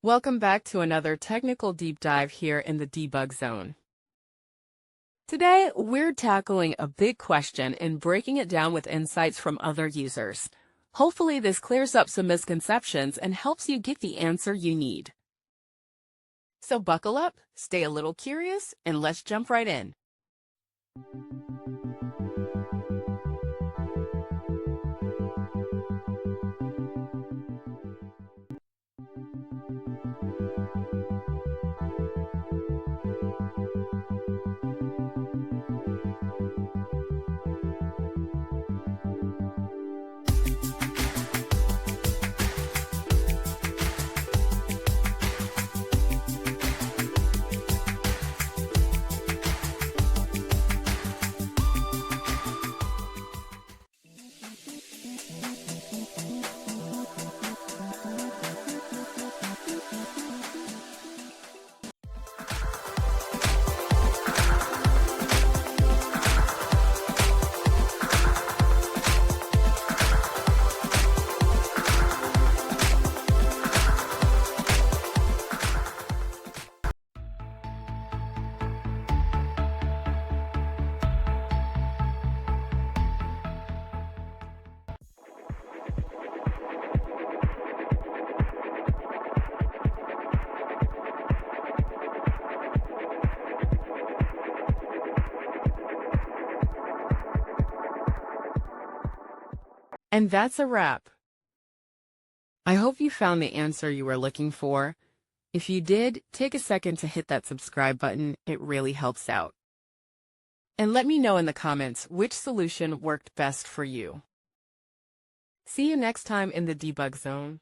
Welcome back to another technical deep dive here in the debug zone. Today, we're tackling a big question and breaking it down with insights from other users. Hopefully, this clears up some misconceptions and helps you get the answer you need. So buckle up, stay a little curious, and let's jump right in. And that's a wrap. I hope you found the answer you were looking for. If you did, take a second to hit that subscribe button. It really helps out. And let me know in the comments which solution worked best for you. See you next time in the debug zone.